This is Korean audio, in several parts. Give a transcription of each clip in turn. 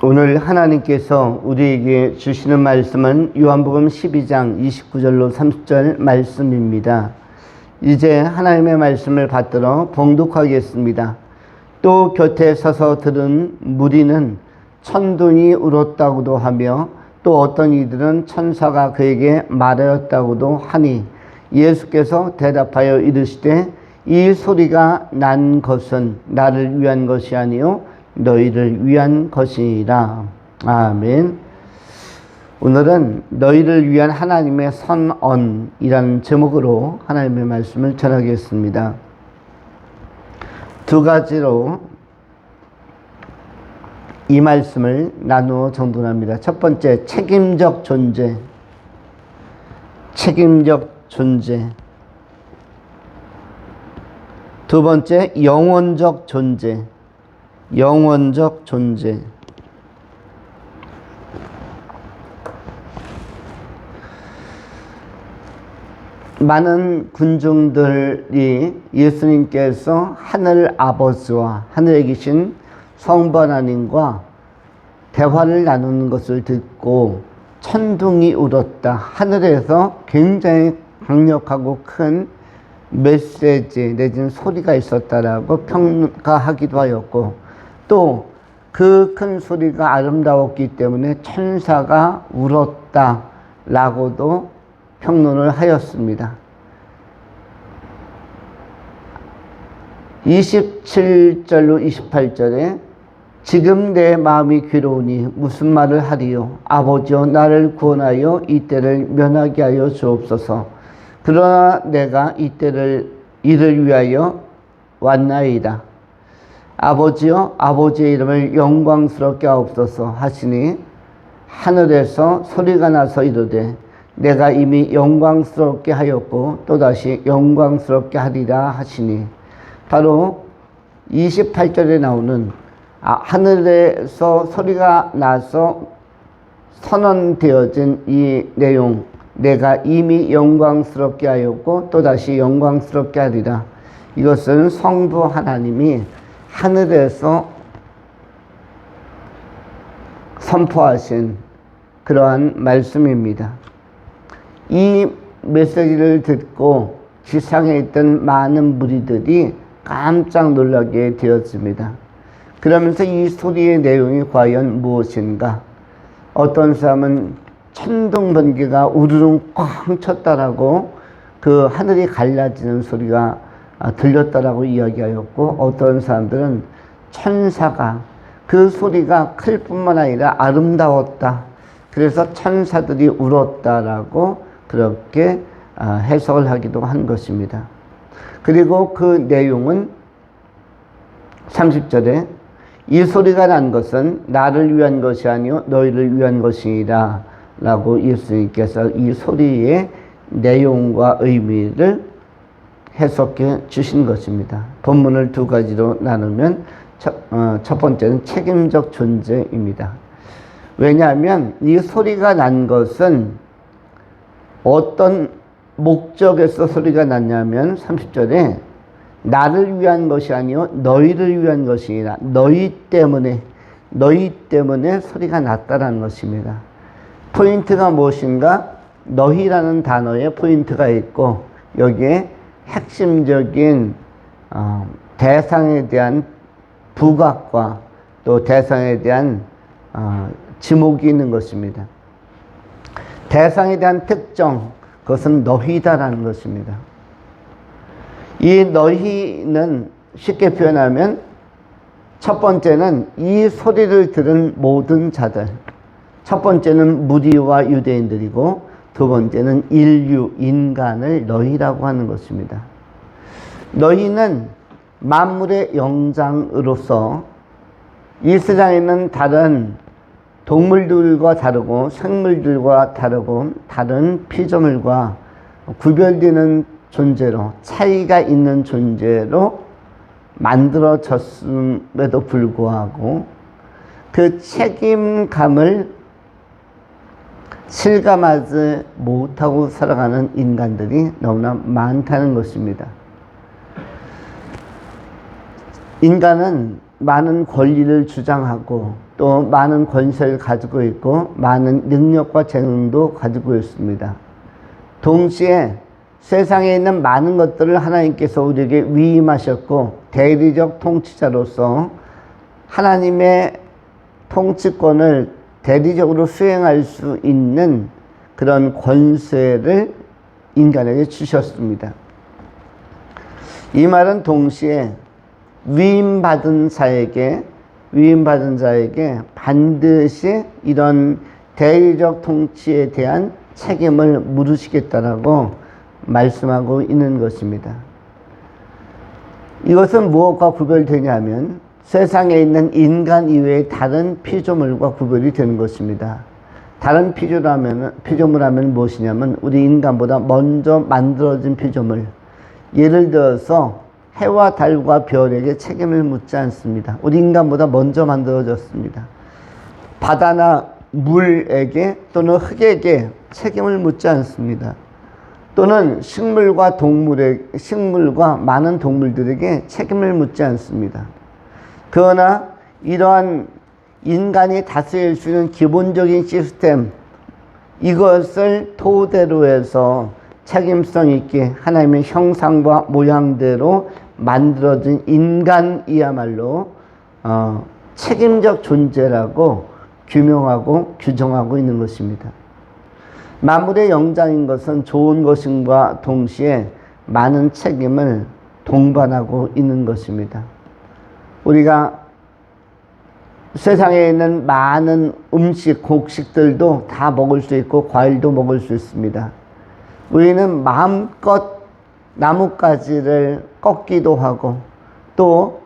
오늘 하나님께서 우리에게 주시는 말씀은 요한복음 12장 29절로 30절 말씀입니다. 이제 하나님의 말씀을 받들어 봉독하겠습니다. 또 곁에 서서 들은 무리는 천둥이 울었다고도 하며 또 어떤 이들은 천사가 그에게 말하였다고도 하니 예수께서 대답하여 이르시되 이 소리가 난 것은 나를 위한 것이 아니요 너희를 위한 것이니라. 아멘. 오늘은 너희를 위한 하나님의 선언이라는 제목으로 하나님의 말씀을 전하겠습니다. 두 가지로 이 말씀을 나누어 정돈합니다. 첫 번째, 책임적 존재. 책임적 존재. 두 번째, 영원적 존재. 영원적 존재. 많은 군중들이 예수님께서 하늘 아버지와 하늘에 계신 성부 하나님과 대화를 나누는 것을 듣고 천둥이 울었다. 하늘에서 굉장히 강력하고 큰 메시지 내지는 소리가 있었다라고 평가하기도 하였고, 또 그 큰 소리가 아름다웠기 때문에 천사가 울었다라고도 평론을 하였습니다. 27절로 28절에 지금 내 마음이 괴로우니 무슨 말을 하리요. 아버지여 나를 구원하여 이 때를 면하게 하여 주옵소서. 그러나 내가 이를 위하여 왔나이다. 아버지여 아버지의 이름을 영광스럽게 하옵소서 하시니 하늘에서 소리가 나서 이르되 내가 이미 영광스럽게 하였고 또다시 영광스럽게 하리라 하시니, 바로 28절에 나오는 하늘에서 소리가 나서 선언되어진 이 내용, 내가 이미 영광스럽게 하였고 또다시 영광스럽게 하리라. 이것은 성부 하나님이 하늘에서 선포하신 그러한 말씀입니다. 이 메시지를 듣고 지상에 있던 많은 무리들이 깜짝 놀라게 되었습니다. 그러면서 이 소리의 내용이 과연 무엇인가? 어떤 사람은 천둥 번개가 우르릉 쾅 쳤다라고 그 하늘이 갈라지는 소리가 들렸다라고 이야기하였고, 어떤 사람들은 천사가 그 소리가 클 뿐만 아니라 아름다웠다. 그래서 천사들이 울었다라고 그렇게 해석을 하기도 한 것입니다. 그리고 그 내용은 30절에 이 소리가 난 것은 나를 위한 것이 아니요 너희를 위한 것이니라 라고 예수님께서 이 소리의 내용과 의미를 해석해 주신 것입니다. 본문을 두 가지로 나누면 첫 번째는 책임적 존재입니다. 왜냐하면 이 소리가 난 것은 어떤 목적에서 소리가 났냐면 30절에 나를 위한 것이 아니요 너희를 위한 것이니라. 너희 때문에 소리가 났다라는 것입니다. 포인트가 무엇인가? 너희라는 단어에 포인트가 있고, 여기에 핵심적인 대상에 대한 부각과 또 대상에 대한 지목이 있는 것입니다. 대상에 대한 특정, 그것은 너희다라는 것입니다. 이 너희는 쉽게 표현하면 첫 번째는 이 소리를 들은 모든 자들, 첫 번째는 무리와 유대인들이고 두 번째는 인류, 인간을 너희라고 하는 것입니다. 너희는 만물의 영장으로서 이 세상에 있는 다른 동물들과 다르고 생물들과 다르고 다른 피조물과 구별되는 존재로, 차이가 있는 존재로 만들어졌음에도 불구하고 그 책임감을 실감하지 못하고 살아가는 인간들이 너무나 많다는 것입니다. 인간은 많은 권리를 주장하고 또 많은 권세를 가지고 있고 많은 능력과 재능도 가지고 있습니다. 동시에 세상에 있는 많은 것들을 하나님께서 우리에게 위임하셨고 대리적 통치자로서 하나님의 통치권을 대리적으로 수행할 수 있는 그런 권세를 인간에게 주셨습니다. 이 말은 동시에 위임받은 자에게 반드시 이런 대리적 통치에 대한 책임을 물으시겠다라고 말씀하고 있는 것입니다. 이것은 무엇과 구별되냐면 세상에 있는 인간 이외의 다른 피조물과 구별이 되는 것입니다. 다른 피조물 하면 무엇이냐면 우리 인간보다 먼저 만들어진 피조물, 예를 들어서 해와 달과 별에게 책임을 묻지 않습니다. 우리 인간보다 먼저 만들어졌습니다. 바다나 물에게 또는 흙에게 책임을 묻지 않습니다. 또는 식물과 많은 동물들에게 책임을 묻지 않습니다. 그러나 이러한 인간이 다스릴 수 있는 기본적인 시스템, 이것을 토대로 해서 책임성 있게 하나님의 형상과 모양대로 만들어진 인간이야말로 책임적 존재라고 규명하고 규정하고 있는 것입니다. 만물의 영장인 것은 좋은 것임과 동시에 많은 책임을 동반하고 있는 것입니다. 우리가 세상에 있는 많은 곡식들도 다 먹을 수 있고 과일도 먹을 수 있습니다. 우리는 마음껏 나뭇가지를 꺾기도 하고 또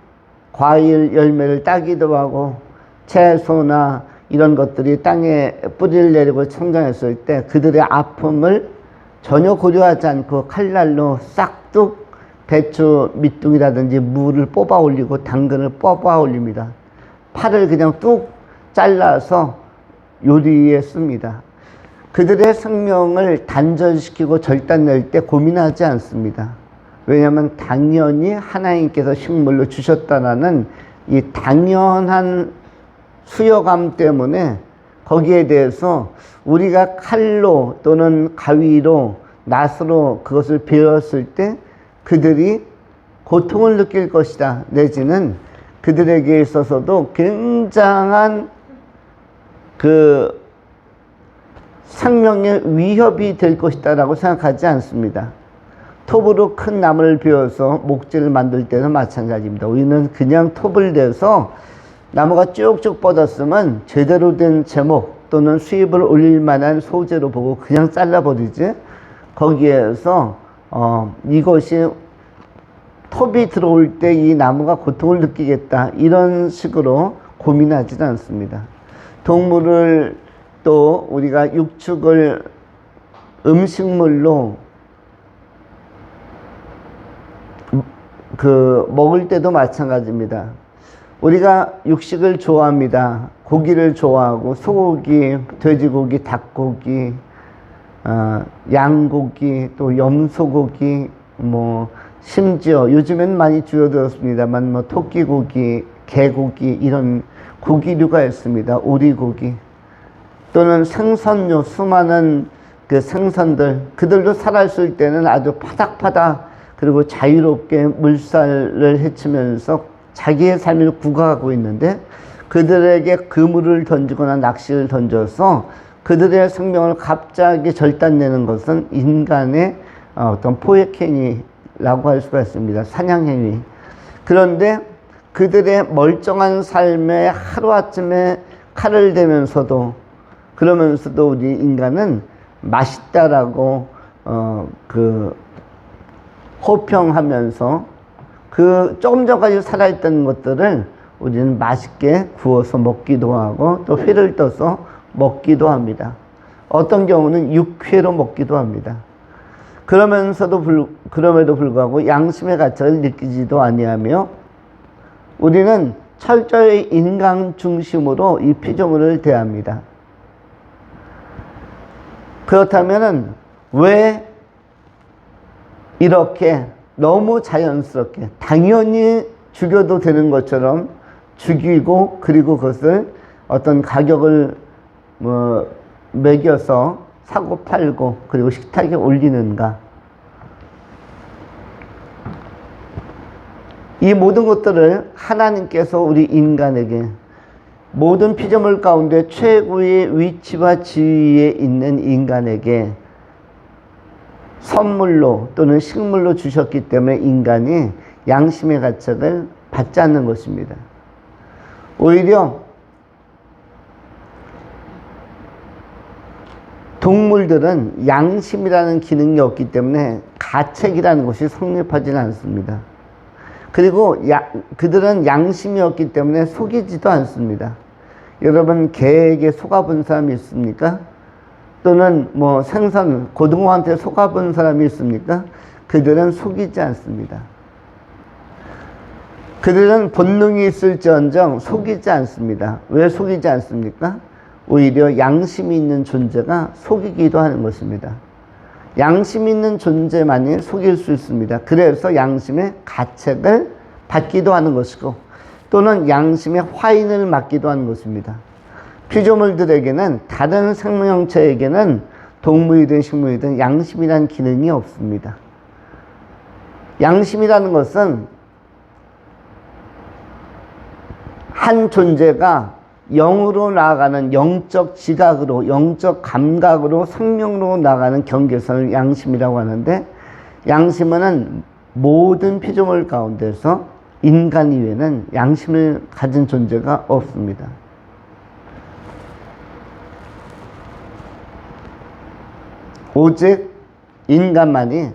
과일 열매를 따기도 하고 채소나 이런 것들이 땅에 뿌리를 내리고 성장했을 때 그들의 아픔을 전혀 고려하지 않고 칼날로 싹둑 배추 밑둥이라든지 무를 뽑아 올리고 당근을 뽑아 올립니다. 팔을 그냥 뚝 잘라서 요리에 씁니다. 그들의 생명을 단절시키고 절단낼 때 고민하지 않습니다. 왜냐하면 당연히 하나님께서 식물로 주셨다라는 이 당연한 수여감 때문에 거기에 대해서 우리가 칼로 또는 가위로 낫으로 그것을 베었을 때 그들이 고통을 느낄 것이다, 내지는 그들에게 있어서도 굉장한 그 생명의 위협이 될 것이다 라고 생각하지 않습니다. 톱으로 큰 나무를 베어서 목재를 만들 때도 마찬가지입니다. 우리는 그냥 톱을 대서 나무가 쭉쭉 뻗었으면 제대로 된 제목 또는 수입을 올릴 만한 소재로 보고 그냥 잘라버리지, 거기에서 이것이 톱이 들어올 때 이 나무가 고통을 느끼겠다 이런 식으로 고민하지는 않습니다. 동물을 또 우리가 육축을 음식물로 먹을 때도 마찬가지입니다. 우리가 육식을 좋아합니다. 고기를 좋아하고 소고기, 돼지고기, 닭고기, 양고기, 또 염소고기, 심지어 요즘엔 많이 줄어들었습니다만 토끼고기, 개고기 이런 고기류가 있습니다. 오리고기 또는 생선류, 수많은 그 생선들, 그들도 살았을 때는 아주 파닥파닥 그리고 자유롭게 물살을 헤치면서 자기의 삶을 구가하고 있는데 그들에게 그물을 던지거나 낚시를 던져서 그들의 생명을 갑자기 절단내는 것은 인간의 어떤 포획행위라고 할 수가 있습니다. 사냥행위. 그런데 그들의 멀쩡한 삶에 하루아침에 칼을 대면서도 그러면서도 우리 인간은 맛있다라고 호평하면서 그 조금 전까지 살아있던 것들을 우리는 맛있게 구워서 먹기도 하고 또 회를 떠서 먹기도 합니다. 어떤 경우는 육회로 먹기도 합니다. 그럼에도 불구하고 양심의 가책을 느끼지도 아니하며 우리는 철저히 인간 중심으로 이 피조물을 대합니다. 그렇다면은 왜 이렇게 너무 자연스럽게 당연히 죽여도 되는 것처럼 죽이고 그리고 그것을 어떤 가격을 매겨서 사고 팔고 그리고 식탁에 올리는가. 이 모든 것들을 하나님께서 우리 인간에게 모든 피조물 가운데 최고의 위치와 지위에 있는 인간에게 선물로 또는 식물로 주셨기 때문에 인간이 양심의 가책을 받지 않는 것입니다. 오히려 동물들은 양심이라는 기능이 없기 때문에 가책이라는 것이 성립하지는 않습니다. 그리고 그들은 양심이 없기 때문에 속이지도 않습니다. 여러분, 개에게 속아본 사람이 있습니까? 또는 생선, 고등어한테 속아본 사람이 있습니까? 그들은 속이지 않습니다. 그들은 본능이 있을지언정 속이지 않습니다. 왜 속이지 않습니까? 오히려 양심이 있는 존재가 속이기도 하는 것입니다. 양심 있는 존재만이 속일 수 있습니다. 그래서 양심의 가책을 받기도 하는 것이고 또는 양심의 화인을 맞기도 하는 것입니다. 피조물들에게는, 다른 생명체에게는 동물이든 식물이든 양심이라는 기능이 없습니다. 양심이라는 것은 한 존재가 영으로 나아가는 영적 지각으로, 영적 감각으로, 생명으로 나아가는 경계선을 양심이라고 하는데, 양심은 모든 피조물 가운데서 인간 이외에는 양심을 가진 존재가 없습니다. 오직 인간만이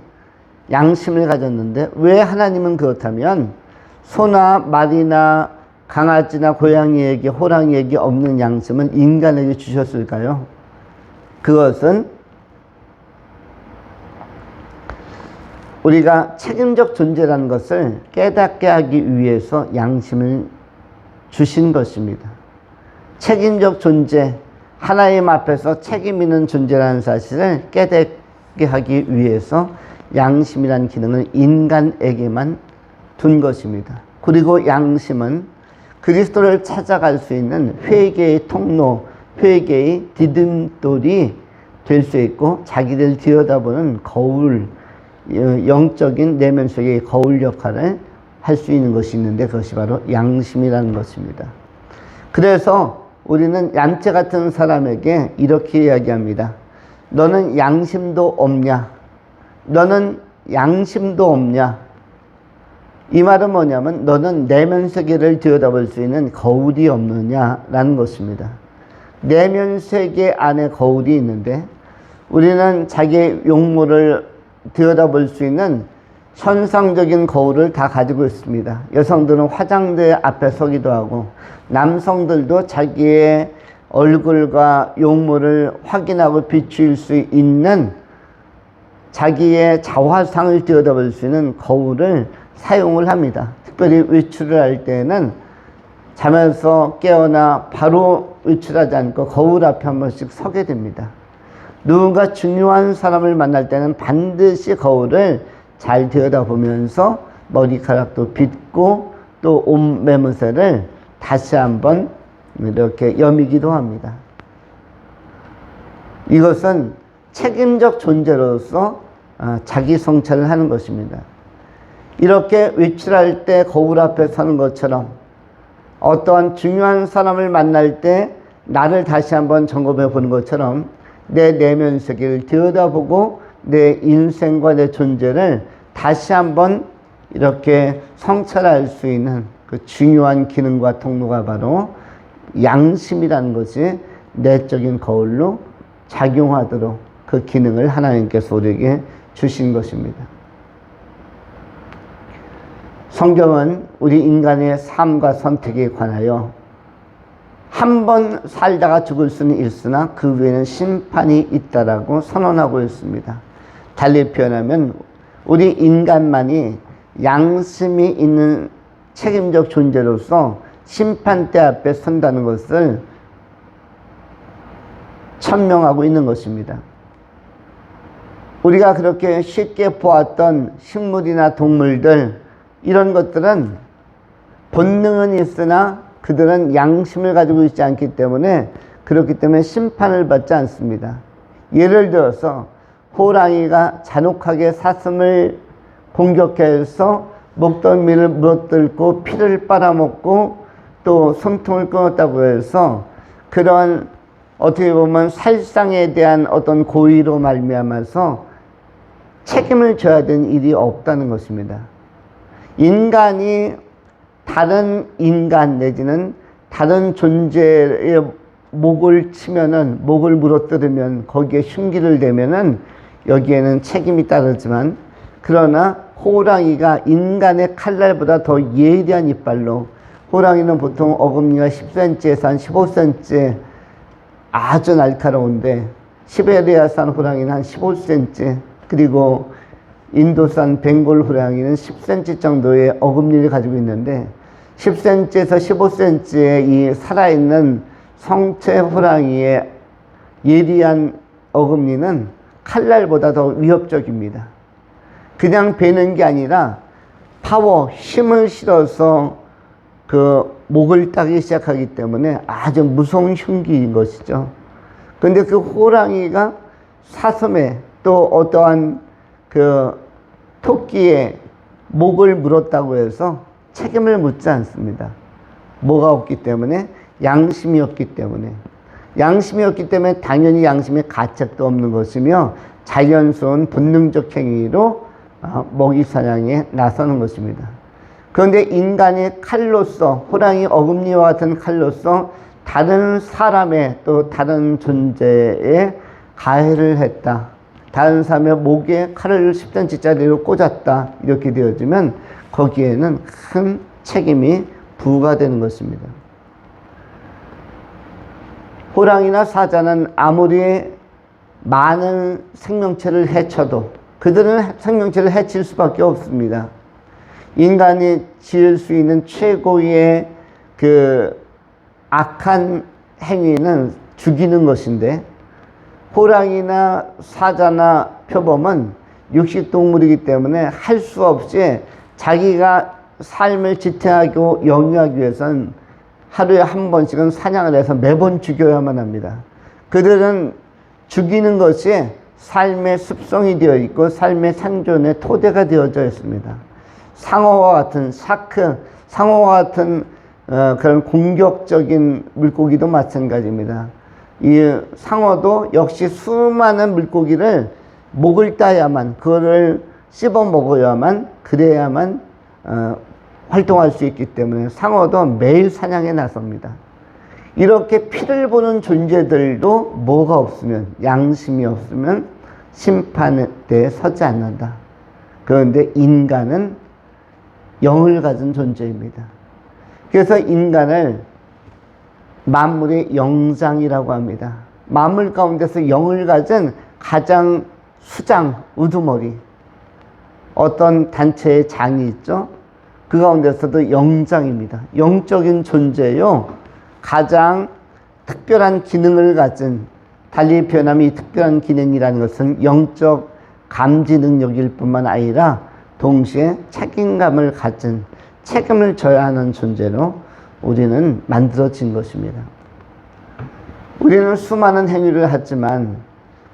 양심을 가졌는데, 왜 하나님은 그렇다면 소나 말이나 강아지나 고양이에게, 호랑이에게 없는 양심은 인간에게 주셨을까요? 그것은 우리가 책임적 존재라는 것을 깨닫게 하기 위해서 양심을 주신 것입니다. 책임적 존재, 하나님 앞에서 책임 있는 존재라는 사실을 깨닫게 하기 위해서 양심이라는 기능을 인간에게만 둔 것입니다. 그리고 양심은 그리스도를 찾아갈 수 있는 회개의 통로, 회개의 디딤돌이 될 수 있고, 자기를 들여다보는 거울, 영적인 내면 속의 거울 역할을 할 수 있는 것이 있는데, 그것이 바로 양심이라는 것입니다. 그래서 우리는 얌체 같은 사람에게 이렇게 이야기합니다. 너는 양심도 없냐? 너는 양심도 없냐? 이 말은 뭐냐면, 너는 내면 세계를 들여다볼 수 있는 거울이 없느냐라는 것입니다. 내면 세계 안에 거울이 있는데, 우리는 자기의 용모를 들여다볼 수 있는 현상적인 거울을 다 가지고 있습니다. 여성들은 화장대 앞에 서기도 하고, 남성들도 자기의 얼굴과 용모를 확인하고 비추일 수 있는 자기의 자화상을 들여다볼 수 있는 거울을 사용을 합니다. 특별히 외출을 할 때는 잠에서 깨어나 바로 외출하지 않고 거울 앞에 한 번씩 서게 됩니다. 누군가 중요한 사람을 만날 때는 반드시 거울을 잘 들여다보면서 머리카락도 빗고 또 옷 매무새를 다시 한번 이렇게 여미기도 합니다. 이것은 책임적 존재로서 자기 성찰을 하는 것입니다. 이렇게 외출할 때 거울 앞에 서는 것처럼, 어떠한 중요한 사람을 만날 때 나를 다시 한번 점검해 보는 것처럼 내 내면 세계를 들여다보고 내 인생과 내 존재를 다시 한번 이렇게 성찰할 수 있는 그 중요한 기능과 통로가 바로 양심이라는 것이 내적인 거울로 작용하도록 그 기능을 하나님께서 우리에게 주신 것입니다. 성경은 우리 인간의 삶과 선택에 관하여 한 번 살다가 죽을 수는 있으나 그 외에는 심판이 있다라고 선언하고 있습니다. 달리 표현하면 우리 인간만이 양심이 있는 책임적 존재로서 심판대 앞에 선다는 것을 천명하고 있는 것입니다. 우리가 그렇게 쉽게 보았던 식물이나 동물들, 이런 것들은 본능은 있으나 그들은 양심을 가지고 있지 않기 때문에 그렇기 때문에 심판을 받지 않습니다. 예를 들어서 호랑이가 잔혹하게 사슴을 공격해서 목덜미를 물어뜯고 피를 빨아먹고 또 손통을 끊었다고 해서 그런 어떻게 보면 살상에 대한 어떤 고의로 말미암아서 책임을 져야 되는 일이 없다는 것입니다. 인간이 다른 인간 내지는 다른 존재의 목을 치면은, 목을 물어뜯으면 거기에 흉기를 대면은 여기에는 책임이 따르지만, 그러나 호랑이가 인간의 칼날보다 더 예리한 이빨로, 호랑이는 보통 어금니가 10cm에서 한 15cm 아주 날카로운데, 시베리아산 호랑이는 한 15cm, 그리고 인도산 벵골 호랑이는 10cm 정도의 어금니를 가지고 있는데, 10cm에서 15cm의 이 살아있는 성체 호랑이의 예리한 어금니는 칼날보다 더 위협적입니다. 그냥 베는 게 아니라 파워, 힘을 실어서 그 목을 따기 시작하기 때문에 아주 무서운 흉기인 것이죠. 근데 그 호랑이가 사슴에 또 어떠한 그 토끼의 목을 물었다고 해서 책임을 묻지 않습니다. 뭐가 없기 때문에? 양심이 없기 때문에. 양심이 없기 때문에 당연히 양심의 가책도 없는 것이며 자연스러운 본능적 행위로 먹이 사냥에 나서는 것입니다. 그런데 인간이 칼로서, 호랑이 어금니와 같은 칼로서 다른 사람의 또 다른 존재에 가해를 했다, 다른 사람의 목에 칼을 10cm짜리로 꽂았다, 이렇게 되어지면 거기에는 큰 책임이 부과되는 것입니다. 호랑이나 사자는 아무리 많은 생명체를 해쳐도 그들은 생명체를 해칠 수밖에 없습니다. 인간이 지을 수 있는 최고의 그 악한 행위는 죽이는 것인데, 호랑이나 사자나 표범은 육식동물이기 때문에 할 수 없이 자기가 삶을 지탱하고 영위하기 위해서는 하루에 한 번씩은 사냥을 해서 매번 죽여야만 합니다. 그들은 죽이는 것이 삶의 습성이 되어 있고 삶의 생존의 토대가 되어져 있습니다. 상어와 같은 샤크, 상어와 같은 그런 공격적인 물고기도 마찬가지입니다. 이 상어도 역시 수많은 물고기를 목을 따야만, 그거를 씹어 먹어야만, 그래야만 활동할 수 있기 때문에 상어도 매일 사냥에 나섭니다. 이렇게 피를 보는 존재들도 뭐가 없으면, 양심이 없으면 심판에 대해 서지 않는다. 그런데 인간은 영을 가진 존재입니다. 그래서 인간을 만물의 영장이라고 합니다. 만물 가운데서 영을 가진 가장 수장, 우두머리, 어떤 단체의 장이 있죠. 그 가운데서도 영장입니다. 영적인 존재요, 가장 특별한 기능을 가진, 달리 표현하면 이 특별한 기능이라는 것은 영적 감지 능력일 뿐만 아니라 동시에 책임감을 가진, 책임을 져야 하는 존재로 우리는 만들어진 것입니다. 우리는 수많은 행위를 하지만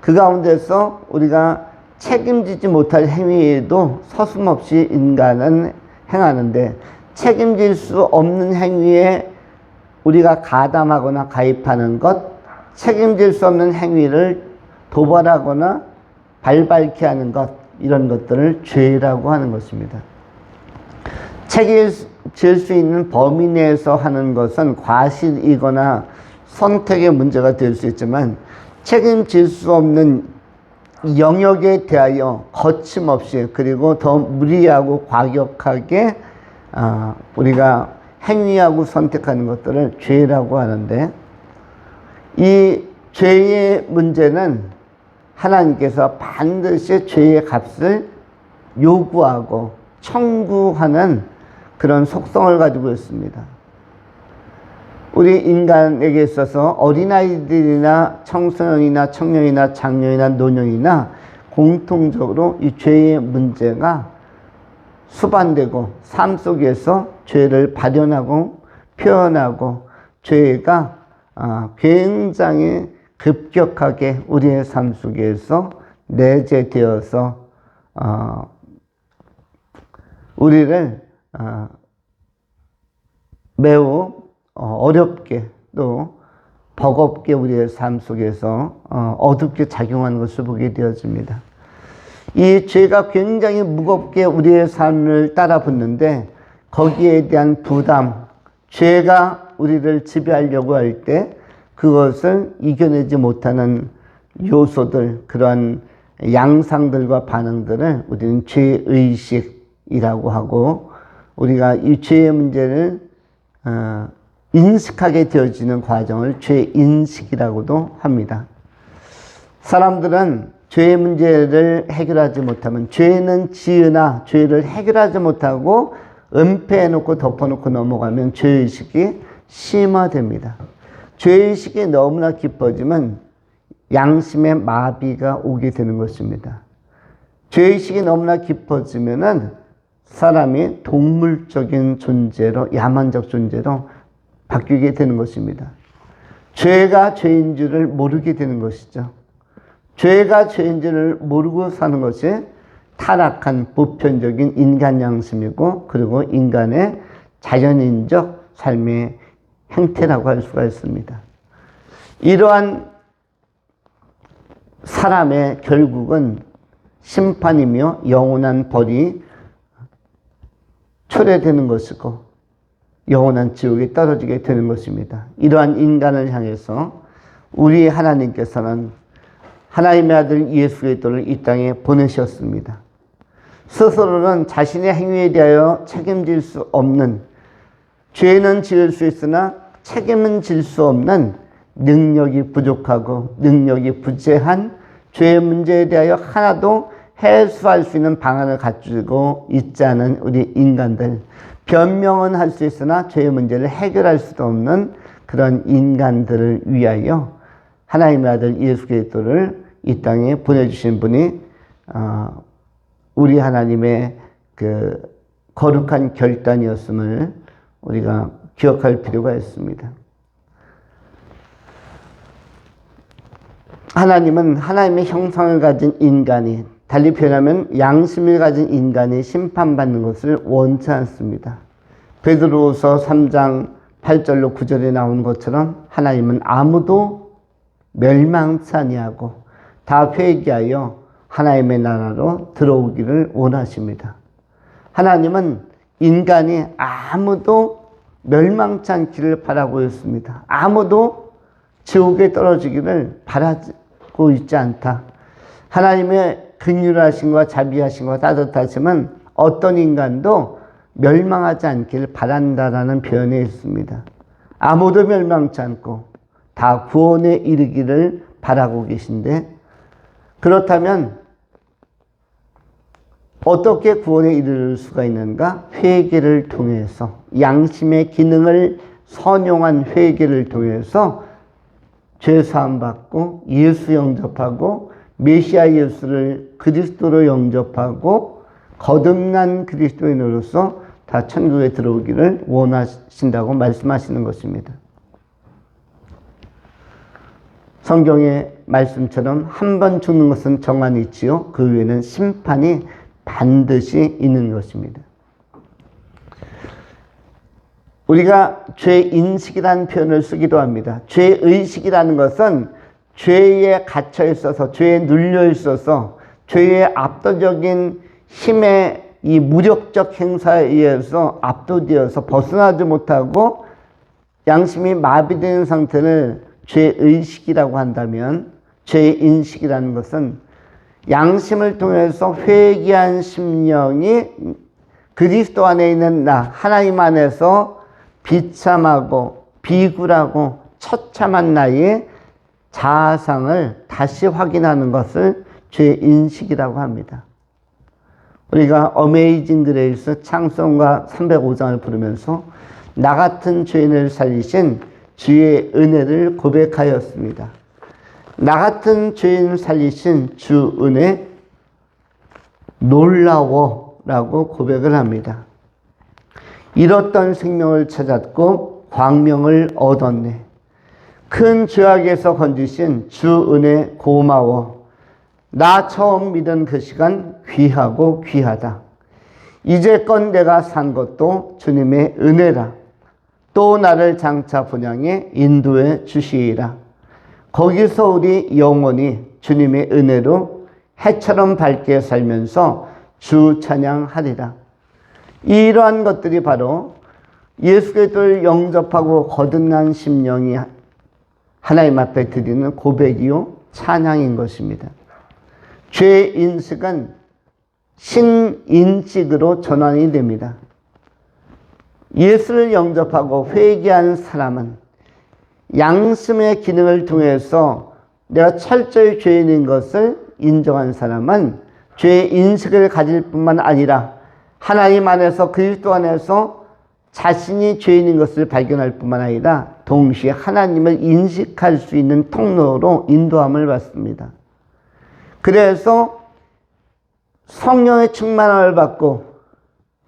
그 가운데서 우리가 책임지지 못할 행위에도 서슴없이 인간은 행하는데, 책임질 수 없는 행위에 우리가 가담하거나 가입하는 것, 책임질 수 없는 행위를 도발하거나 발발케 하는 것, 이런 것들을 죄라고 하는 것입니다. 책임질 수 있는 범위 내에서 하는 것은 과실이거나 선택의 문제가 될 수 있지만, 책임질 수 없는 영역에 대하여 거침없이, 그리고 더 무리하고 과격하게 우리가 행위하고 선택하는 것들을 죄라고 하는데, 이 죄의 문제는 하나님께서 반드시 죄의 값을 요구하고 청구하는 그런 속성을 가지고 있습니다. 우리 인간에게 있어서 어린아이들이나 청소년이나 청년이나 장년이나 노년이나 공통적으로 이 죄의 문제가 수반되고 삶 속에서 죄를 발현하고 표현하고 죄가 굉장히 급격하게 우리의 삶 속에서 내재되어서 우리를 매우 어렵게 또 버겁게 우리의 삶 속에서 어둡게 작용하는 것을 보게 되어집니다. 이 죄가 굉장히 무겁게 우리의 삶을 따라붙는데 거기에 대한 부담, 죄가 우리를 지배하려고 할 때 그것을 이겨내지 못하는 요소들, 그러한 양상들과 반응들을 우리는 죄의식이라고 하고, 우리가 이 죄의 문제를 인식하게 되어지는 과정을 죄인식이라고도 합니다. 사람들은 죄의 문제를 해결하지 못하면, 죄는 지으나 죄를 해결하지 못하고 은폐해놓고 덮어놓고 넘어가면 죄의식이 심화됩니다. 죄의식이 너무나 깊어지면 양심의 마비가 오게 되는 것입니다. 죄의식이 너무나 깊어지면은 사람이 동물적인 존재로, 야만적 존재로 바뀌게 되는 것입니다. 죄가 죄인 줄을 모르게 되는 것이죠. 죄가 죄인 줄을 모르고 사는 것이 타락한 보편적인 인간 양심이고, 그리고 인간의 자연인적 삶의 행태라고 할 수가 있습니다. 이러한 사람의 결국은 심판이며 영원한 벌이 초래되는 것이고 영원한 지옥에 떨어지게 되는 것입니다. 이러한 인간을 향해서 우리 하나님께서는 하나님의 아들 예수 그리스도를 이 땅에 보내셨습니다. 스스로는 자신의 행위에 대하여 책임질 수 없는, 죄는 지을 수 있으나 책임은 질 수 없는 능력이 부족하고 능력이 부재한 죄의 문제에 대하여 하나도 해소할 수 있는 방안을 갖추고 있지 않은 우리 인간들, 변명은 할 수 있으나 죄의 문제를 해결할 수도 없는 그런 인간들을 위하여 하나님의 아들 예수 그리스도를 이 땅에 보내주신 분이 우리 하나님의 그 거룩한 결단이었음을 우리가 기억할 필요가 있습니다. 하나님은 하나님의 형상을 가진 인간이, 달리 표현하면 양심을 가진 인간이 심판받는 것을 원치 않습니다. 베드로후서 3장 8절로 9절에 나온 것처럼 하나님은 아무도 멸망치 아니하고 다 회개하여 하나님의 나라로 들어오기를 원하십니다. 하나님은 인간이 아무도 멸망치 않기를 바라고 있습니다. 아무도 지옥에 떨어지기를 바라고 있지 않다. 하나님의 긍휼하심과 자비하심과 따뜻하심은 어떤 인간도 멸망하지 않기를 바란다라는 표현이 있습니다. 아무도 멸망치 않고 다 구원에 이르기를 바라고 계신데, 그렇다면 어떻게 구원에 이를 수가 있는가? 회개를 통해서, 양심의 기능을 선용한 회개를 통해서 죄사함 받고 예수 영접하고 메시아 예수를 그리스도로 영접하고 거듭난 그리스도인으로서 다 천국에 들어오기를 원하신다고 말씀하시는 것입니다. 성경의 말씀처럼 한 번 죽는 것은 정한이 있지요, 그 외에는 심판이 반드시 있는 것입니다. 우리가 죄인식이라는 표현을 쓰기도 합니다. 죄의식이라는 것은 죄에 갇혀 있어서, 죄에 눌려 있어서, 죄의 압도적인 힘의 이 무력적 행사에 의해서 압도되어서 벗어나지 못하고 양심이 마비되는 상태를 죄의식이라고 한다면, 죄인식이라는 것은 양심을 통해서 회개한 심령이 그리스도 안에 있는 나, 하나님 안에서 비참하고 비굴하고 처참한 나의 자아상을 다시 확인하는 것을 죄인식이라고 합니다. 우리가 어메이징 그레이스 찬송가 305장을 부르면서 나 같은 죄인을 살리신 주의 은혜를 고백하였습니다. 나 같은 죄인을 살리신 주 은혜 놀라워라고 고백을 합니다. 잃었던 생명을 찾았고 광명을 얻었네. 큰 죄악에서 건지신 주 은혜 고마워. 나 처음 믿은 그 시간 귀하고 귀하다. 이제껏 내가 산 것도 주님의 은혜라. 또 나를 장차 분향에 인도해 주시리라. 거기서 우리 영원히 주님의 은혜로 해처럼 밝게 살면서 주 찬양하리라. 이러한 것들이 바로 예수 그리스도를 영접하고 거듭난 심령이 하나님 앞에 드리는 고백이요 찬양인 것입니다. 죄의 인식은 신인식으로 전환이 됩니다. 예수를 영접하고 회개한 사람은 양심의 기능을 통해서 내가 철저히 죄인인 것을 인정한 사람은 죄의 인식을 가질 뿐만 아니라 하나님 안에서 그리스도 안에서 자신이 죄인인 것을 발견할 뿐만 아니라 동시에 하나님을 인식할 수 있는 통로로 인도함을 받습니다. 그래서 성령의 충만함을 받고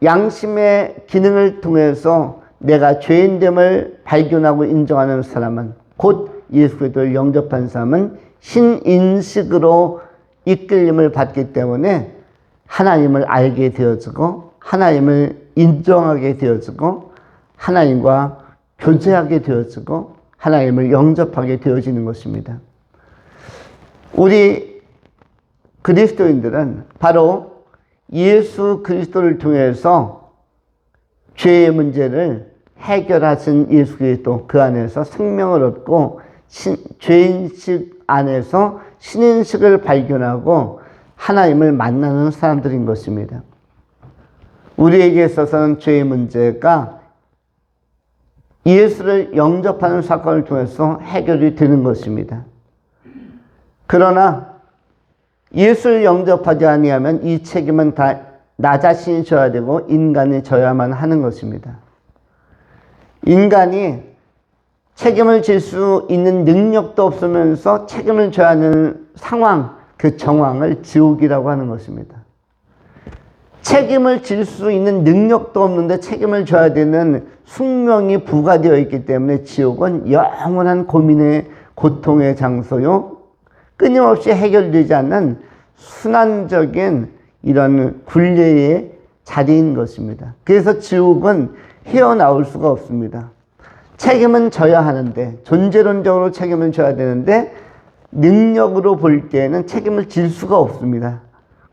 양심의 기능을 통해서 내가 죄인됨을 발견하고 인정하는 사람은, 곧 예수 그리스도를 영접한 사람은 신인식으로 이끌림을 받기 때문에 하나님을 알게 되어지고 하나님을 인정하게 되어지고 하나님과 교제하게 되어지고 하나님을 영접하게 되어지는 것입니다. 우리 그리스도인들은 바로 예수 그리스도를 통해서 죄의 문제를 해결하신 예수 그리스도, 그 안에서 생명을 얻고 죄인식 안에서 신인식을 발견하고 하나님을 만나는 사람들인 것입니다. 우리에게 있어서는 죄의 문제가 예수를 영접하는 사건을 통해서 해결이 되는 것입니다. 그러나 예수를 영접하지 아니하면 이 책임은 다 나 자신이 져야 되고 인간이 져야만 하는 것입니다. 인간이 책임을 질 수 있는 능력도 없으면서 책임을 져야 하는 상황, 그 정황을 지옥이라고 하는 것입니다. 책임을 질 수 있는 능력도 없는데 책임을 져야 되는 숙명이 부과되어 있기 때문에 지옥은 영원한 고민의 고통의 장소요, 끊임없이 해결되지 않는 순환적인 이런 굴레의 자리인 것입니다. 그래서 지옥은 헤어나올 수가 없습니다. 책임은 져야 하는데, 존재론적으로 책임을 져야 되는데 능력으로 볼 때에는 책임을 질 수가 없습니다.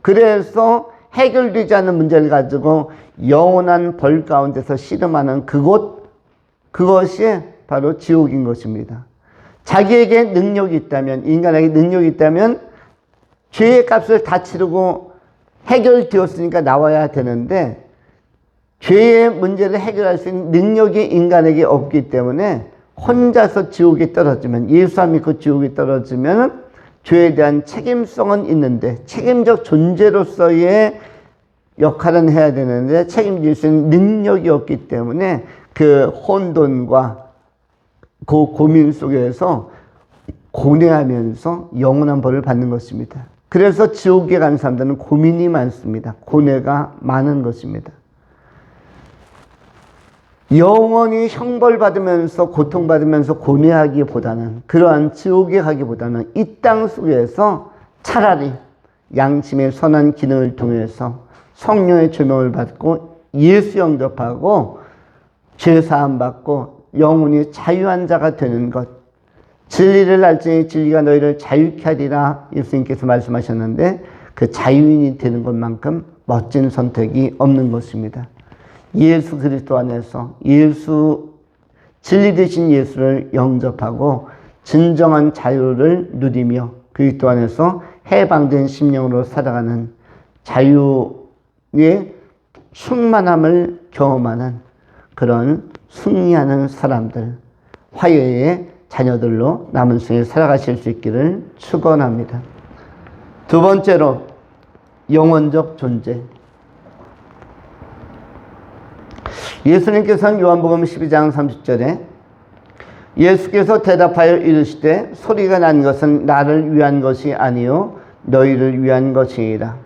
그래서 해결되지 않는 문제를 가지고 영원한 벌 가운데서 씨름하는 그것이 바로 지옥인 것입니다. 자기에게 능력이 있다면, 인간에게 능력이 있다면 죄의 값을 다 치르고 해결되었으니까 나와야 되는데 죄의 문제를 해결할 수 있는 능력이 인간에게 없기 때문에 혼자서 지옥에 떨어지면, 예수 안 믿고 지옥에 떨어지면 죄에 대한 책임성은 있는데 책임적 존재로서의 역할은 해야 되는데 책임질 수 있는 능력이 없기 때문에 그 혼돈과 그 고민 속에서 고뇌하면서 영원한 벌을 받는 것입니다. 그래서 지옥에 간 사람들은 고민이 많습니다. 고뇌가 많은 것입니다. 영원히 형벌받으면서 고통받으면서 고뇌하기보다는, 그러한 지옥에 가기보다는 이 땅 속에서 차라리 양심의 선한 기능을 통해서 성령의 조명을 받고 예수 영접하고 죄사함 받고 영원히 자유한 자가 되는 것, 진리를 알지니 진리가 너희를 자유케 하리라 예수님께서 말씀하셨는데 그 자유인이 되는 것만큼 멋진 선택이 없는 것입니다. 예수 그리스도 안에서 진리 되신 예수를 영접하고 진정한 자유를 누리며 그리스도 안에서 해방된 심령으로 살아가는 자유의 충만함을 경험하는 그런 승리하는 사람들, 화해의 자녀들로 남은 생에 살아가실 수 있기를 축원합니다. 두 번째로 영원적 존재. 예수님께서는 요한복음 12장 30절에 예수께서 대답하여 이르시되 소리가 난 것은 나를 위한 것이 아니요 너희를 위한 것이니라.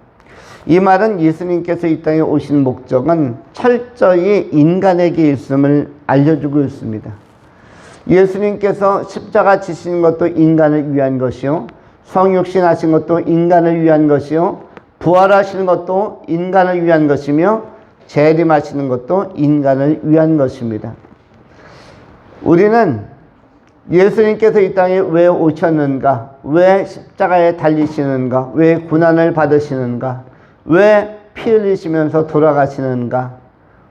이 말은 예수님께서 이 땅에 오신 목적은 철저히 인간에게 있음을 알려주고 있습니다. 예수님께서 십자가 지신 것도 인간을 위한 것이요, 성육신 하신 것도 인간을 위한 것이요, 부활하시는 것도 인간을 위한 것이며 재림하시는 것도 인간을 위한 것입니다. 우리는 예수님께서 이 땅에 왜 오셨는가, 왜 십자가에 달리시는가, 왜 고난을 받으시는가, 왜 피 흘리시면서 돌아가시는가,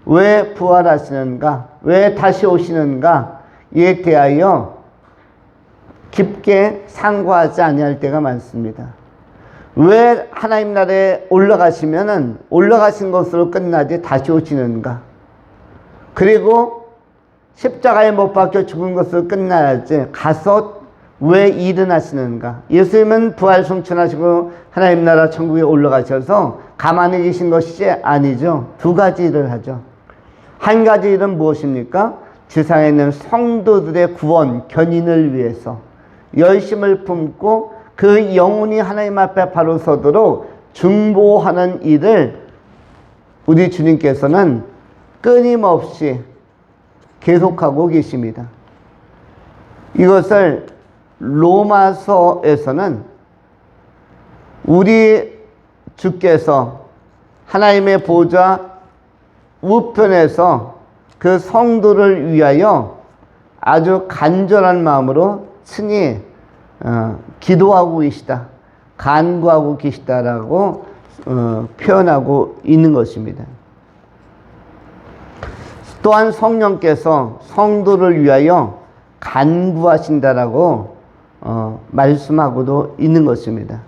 왜 부활하시는가, 왜 다시 오시는가, 이에 대하여 깊게 상고하지 아니할 때가 많습니다. 왜 하나님 나라에 올라가시면은 올라가신 것으로 끝나지 다시 오시는가? 그리고 십자가에 못 박혀 죽은 것으로 끝나야지 가서 왜 일어나시는가? 예수님은 부활 성천하시고 하나님 나라 천국에 올라가셔서 가만히 계신 것이지 아니죠. 두 가지 일을 하죠. 한 가지 일은 무엇입니까? 지상에 있는 성도들의 구원, 견인을 위해서 열심을 품고 그 영혼이 하나님 앞에 바로 서도록 중보하는 일을 우리 주님께서는 끊임없이 계속하고 계십니다. 이것을 로마서에서는 우리 주께서 하나님의 보좌 우편에서 그 성도를 위하여 아주 간절한 마음으로 친히 기도하고 계시다, 간구하고 계시다라고 표현하고 있는 것입니다. 또한 성령께서 성도를 위하여 간구하신다라고 말씀하고도 있는 것입니다.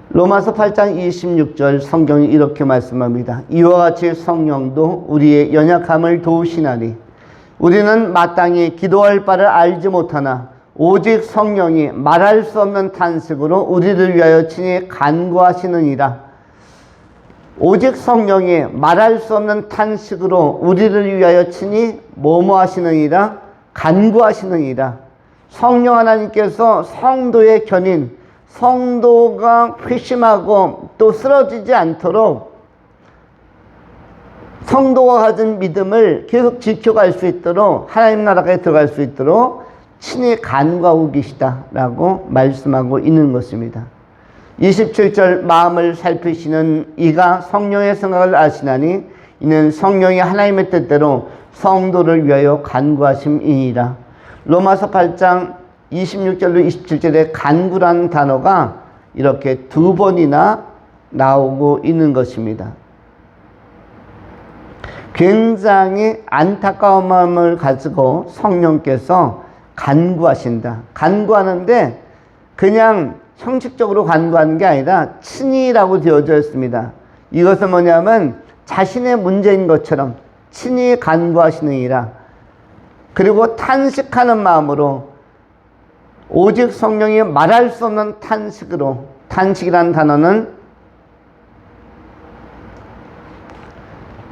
로마서 8장 26절 성경이 이렇게 말씀합니다. 이와 같이 성령도 우리의 연약함을 도우시나니 우리는 마땅히 기도할 바를 알지 못하나 오직 성령이 말할 수 없는 탄식으로 우리를 위하여 친히 간구하시느니라. 오직 성령이 말할 수 없는 탄식으로 우리를 위하여 친히 뭐뭐하시느니라, 간구하시느니라. 성령 하나님께서 성도의 견인, 성도가 회심하고 또 쓰러지지 않도록 성도가 가진 믿음을 계속 지켜갈 수 있도록, 하나님 나라에 들어갈 수 있도록 친히 간구하고 계시다라고 말씀하고 있는 것입니다. 27절 마음을 살피시는 이가 성령의 생각을 아시나니 이는 성령이 하나님의 뜻대로 성도를 위하여 간구하심이니라. 로마서 8장 26절로 27절에 간구라는 단어가 이렇게 두 번이나 나오고 있는 것입니다. 굉장히 안타까운 마음을 가지고 성령께서 간구하신다. 간구하는데 그냥 형식적으로 간구하는 게 아니라 친히라고 되어져 있습니다. 이것은 뭐냐면 자신의 문제인 것처럼 친히 간구하시느니라. 그리고 탄식하는 마음으로 오직 성령이 말할 수 없는 탄식으로, 탄식이라는 단어는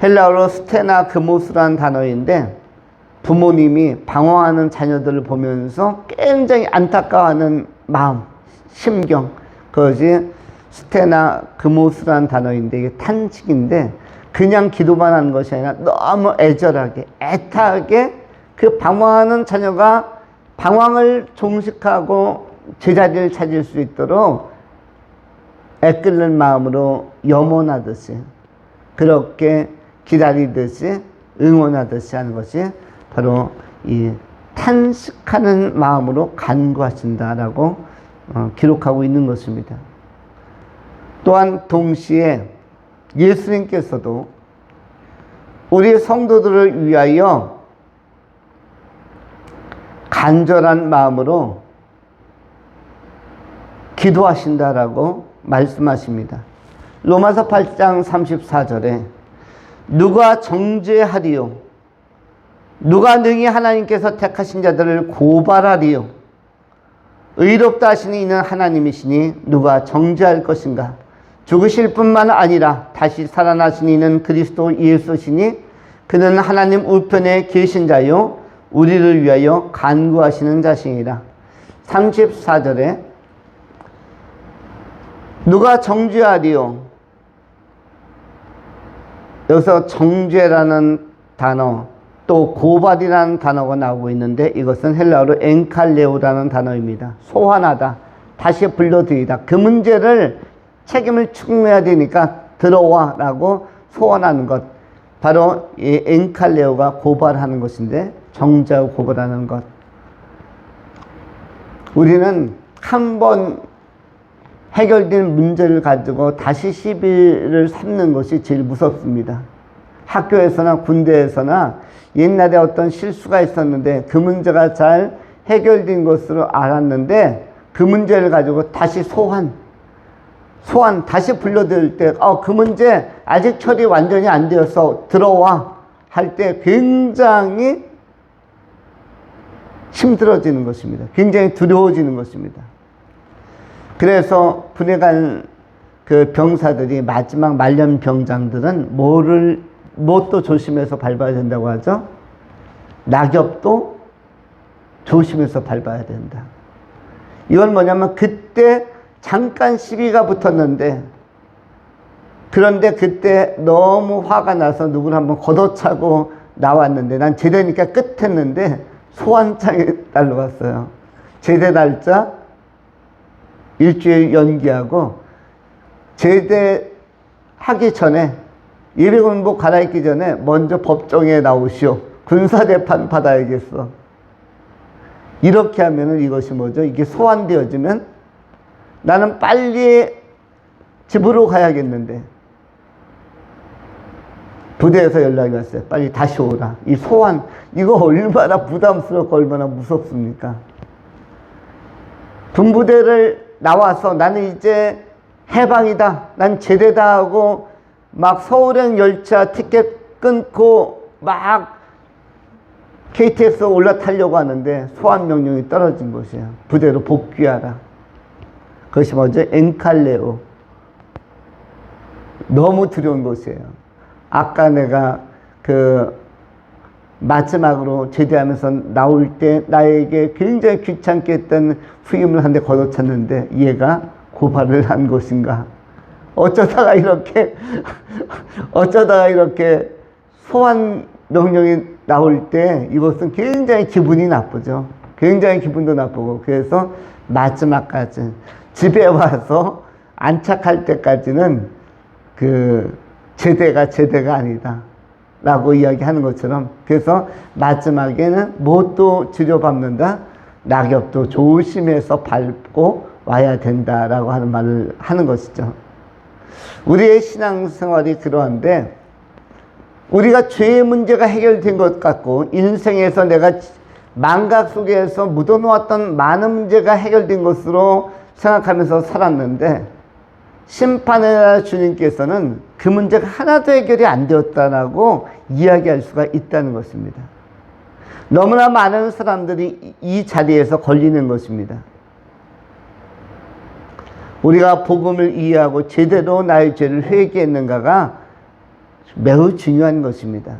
헬라어로 스테나 그모스라는 단어인데 부모님이 방황하는 자녀들을 보면서 굉장히 안타까워하는 마음, 심경, 그것이 스테나 그모스라는 단어인데 이게 탄식인데 그냥 기도만 하는 것이 아니라 너무 애절하게, 애타게 그 방황하는 자녀가 방황을 종식하고 제자리를 찾을 수 있도록 애끓는 마음으로 염원하듯이, 그렇게 기다리듯이, 응원하듯이 하는 것이 바로 이 탄식하는 마음으로 간구하신다라고 기록하고 있는 것입니다. 또한 동시에 예수님께서도 우리 성도들을 위하여 간절한 마음으로 기도하신다라고 말씀하십니다. 로마서 8장 34절에 누가 정죄하리요? 누가 능히 하나님께서 택하신 자들을 고발하리요? 의롭다 하시니 이는 하나님이시니 누가 정죄할 것인가? 죽으실 뿐만 아니라 다시 살아나시니 이는 그리스도 예수시니 그는 하나님 우편에 계신 자요 우리를 위하여 간구하시는 자시니라. 34절에 누가 정죄하리요? 여기서 정죄라는 단어, 또 고발이라는 단어가 나오고 있는데 이것은 헬라어로 엔칼레오라는 단어입니다. 소환하다, 다시 불러들이다. 그 문제를 책임을 충분해야 되니까 들어와 라고 소환하는 것, 바로 이 엔칼레오가 고발하는 것인데, 정죄하고 고발하는 것. 우리는 한 번 해결된 문제를 가지고 다시 시비를 삼는 것이 제일 무섭습니다. 학교에서나 군대에서나 옛날에 어떤 실수가 있었는데 그 문제가 잘 해결된 것으로 알았는데 그 문제를 가지고 다시 소환 다시 불러들일 때 그 문제 아직 처리 완전히 안 되었어, 들어와 할 때 굉장히 힘들어지는 것입니다. 굉장히 두려워지는 것입니다. 그래서 군에 간 그 병사들이, 마지막 말년 병장들은 무엇도 조심해서 밟아야 된다고 하죠? 낙엽도 조심해서 밟아야 된다. 이건 뭐냐면 그때 잠깐 시비가 붙었는데, 그런데 그때 너무 화가 나서 누구를 한번 걷어차고 나왔는데, 난 제대니까 끝했는데 소환장에 날라왔어요. 제대 날짜 일주일 연기하고, 제대하기 전에 예비군복 갈아입기 전에 먼저 법정에 나오시오. 군사재판 받아야겠어. 이렇게 하면은 이것이 뭐죠? 이게 소환되어지면 나는 빨리 집으로 가야겠는데 부대에서 연락이 왔어요. 빨리 다시 오라. 이 소환, 이거 얼마나 부담스럽고 얼마나 무섭습니까? 군부대를 나와서 나는 이제 해방이다, 난 제대다 하고 막 서울행 열차 티켓 끊고 막 KTX 올라타려고 하는데 소환 명령이 떨어진 것이에요. 부대로 복귀하라. 그것이 뭐죠? 엔칼레오. 너무 두려운 것이에요. 아까 내가 그 마지막으로 제대하면서 나올 때 나에게 굉장히 귀찮게 했던 후임을 한 대 걷어찼는데 얘가 고발을 한 것인가? 어쩌다가 이렇게 소환 명령이 나올 때 이것은 굉장히 기분이 나쁘죠. 굉장히 기분도 나쁘고, 그래서 마지막까지 집에 와서 안착할 때까지는 그 제대가 아니다 라고 이야기하는 것처럼, 그래서 마지막에는 무엇도 지려밟는다, 낙엽도 조심해서 밟고 와야 된다라고 하는 말을 하는 것이죠. 우리의 신앙생활이 그러한데, 우리가 죄의 문제가 해결된 것 같고 인생에서 내가 망각 속에서 묻어놓았던 많은 문제가 해결된 것으로 생각하면서 살았는데, 심판의 날 주님께서는 그 문제가 하나도 해결이 안 되었다라고 이야기할 수가 있다는 것입니다. 너무나 많은 사람들이 이 자리에서 걸리는 것입니다. 우리가 복음을 이해하고 제대로 나의 죄를 회개했는가가 매우 중요한 것입니다.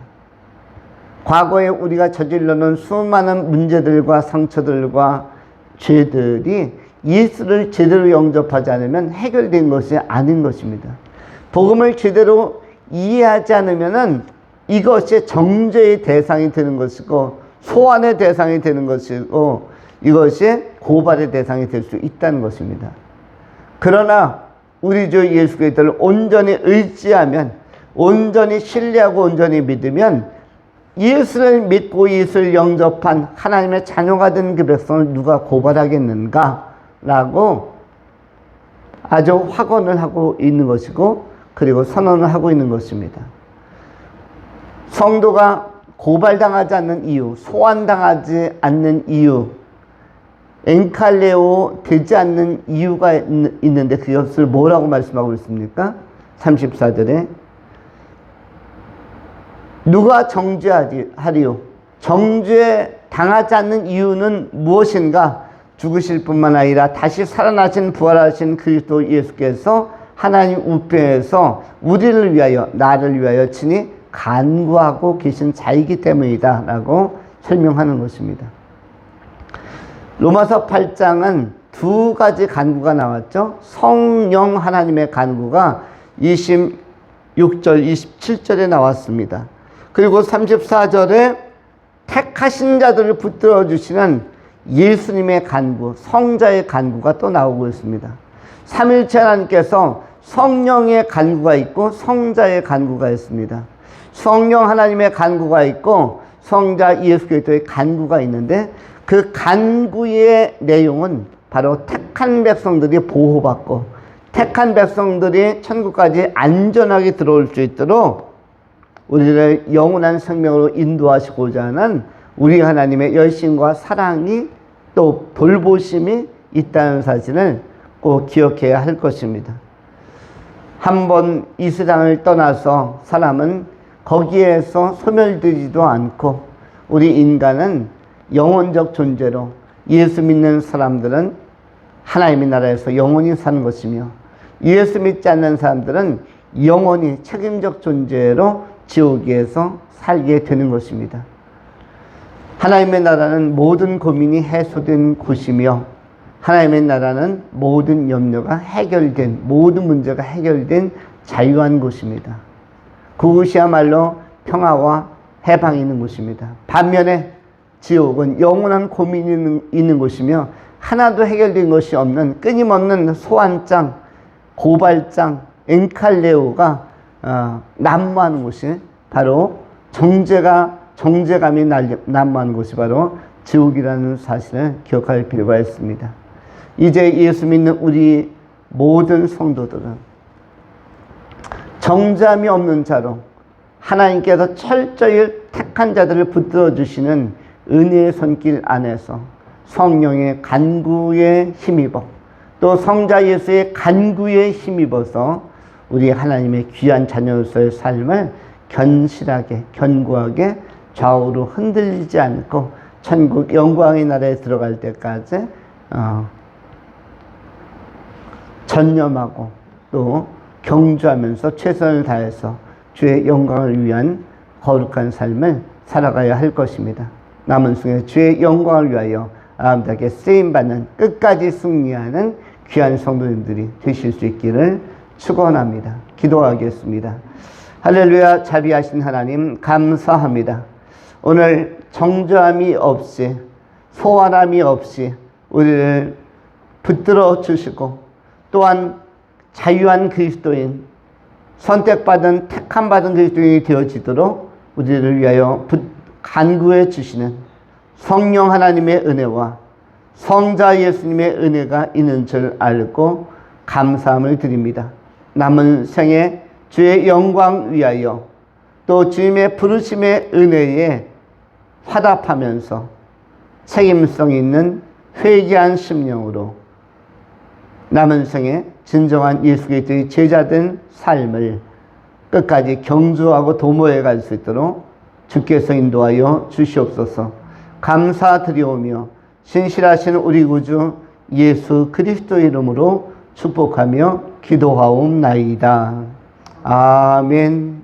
과거에 우리가 저질러놓은 수많은 문제들과 상처들과 죄들이 예수를 제대로 영접하지 않으면 해결된 것이 아닌 것입니다. 복음을 제대로 이해하지 않으면 이것이 정죄의 대상이 되는 것이고, 소환의 대상이 되는 것이고, 이것이 고발의 대상이 될 수 있다는 것입니다. 그러나 우리 주 예수 그리스도를 온전히 의지하면, 온전히 신뢰하고 온전히 믿으면, 예수를 믿고 예수를 영접한 하나님의 자녀가 된 그 백성을 누가 고발하겠는가 라고 아주 확언을 하고 있는 것이고, 그리고 선언을 하고 있는 것입니다. 성도가 고발당하지 않는 이유, 소환당하지 않는 이유, 엔칼레오 되지 않는 이유가 있는데 그것을 뭐라고 말씀하고 있습니까? 34절에 누가 정죄하리요? 정죄 당하지 않는 이유는 무엇인가? 죽으실 뿐만 아니라 다시 살아나신 부활하신 그리스도 예수께서 하나님 우편에서 우리를 위하여, 나를 위하여 친히 간구하고 계신 자이기 때문이다 라고 설명하는 것입니다. 로마서 8장은 두 가지 간구가 나왔죠. 성령 하나님의 간구가 26 6절 27절에 나왔습니다. 그리고 34절에 택하신 자들을 붙들어 주시는 예수님의 간구, 성자의 간구가 또 나오고 있습니다. 삼일체 하나님께서 성령의 간구가 있고 성자의 간구가 있습니다. 성령 하나님의 간구가 있고 성자 예수 그리스도의 간구가 있는데, 그 간구의 내용은 바로 택한 백성들이 보호받고 택한 백성들이 천국까지 안전하게 들어올 수 있도록 우리를 영원한 생명으로 인도하시고자 하는 우리 하나님의 열심과 사랑이 또 돌보심이 있다는 사실을 꼭 기억해야 할 것입니다. 한번 이 세상을 떠나서 사람은 거기에서 소멸되지도 않고, 우리 인간은 영원적 존재로 예수 믿는 사람들은 하나님의 나라에서 영원히 사는 것이며, 예수 믿지 않는 사람들은 영원히 책임적 존재로 지옥에서 살게 되는 것입니다. 하나님의 나라는 모든 고민이 해소된 곳이며, 하나님의 나라는 모든 염려가 해결된, 모든 문제가 해결된 자유한 곳입니다. 그곳이야말로 평화와 해방이 있는 곳입니다. 반면에 지옥은 영원한 고민이 있는 곳이며, 하나도 해결된 것이 없는 끊임없는 소환장, 고발장, 엔칼레오가 난무하는 곳이 바로 정죄감이 난무하는 곳이 바로 지옥이라는 사실을 기억할 필요가 있습니다. 이제 예수 믿는 우리 모든 성도들은 정죄함이 없는 자로 하나님께서 철저히 택한 자들을 붙들어 주시는 은혜의 손길 안에서 성령의 간구에 힘입어, 또 성자 예수의 간구에 힘입어서 우리 하나님의 귀한 자녀로서의 삶을 견실하게, 견고하게 좌우로 흔들리지 않고 천국 영광의 나라에 들어갈 때까지 전념하고 또 경주하면서 최선을 다해서 주의 영광을 위한 거룩한 삶을 살아가야 할 것입니다. 남은 생에 주의 영광을 위하여 아름답게 쓰임받는, 끝까지 승리하는 귀한 성도님들이 되실 수 있기를 축원합니다. 기도하겠습니다. 할렐루야. 자비하신 하나님 감사합니다. 오늘 정죄함이 없이, 소환함이 없이 우리를 붙들어 주시고, 또한 자유한 그리스도인, 선택받은 택함받은 그리스도인이 되어지도록 우리를 위하여 간구해 주시는 성령 하나님의 은혜와 성자 예수님의 은혜가 있는 줄 알고 감사함을 드립니다. 남은 생에 주의 영광 위하여 또 주님의 부르심의 은혜에 화답하면서 책임성 있는 회개한 심령으로 남은 생에 진정한 예수 그리스도의 제자된 삶을 끝까지 경주하고 도모해 갈 수 있도록 주께서 인도하여 주시옵소서. 감사드리오며 신실하신 우리 구주 예수 그리스도의 이름으로 축복하며 기도하옵나이다. 아멘.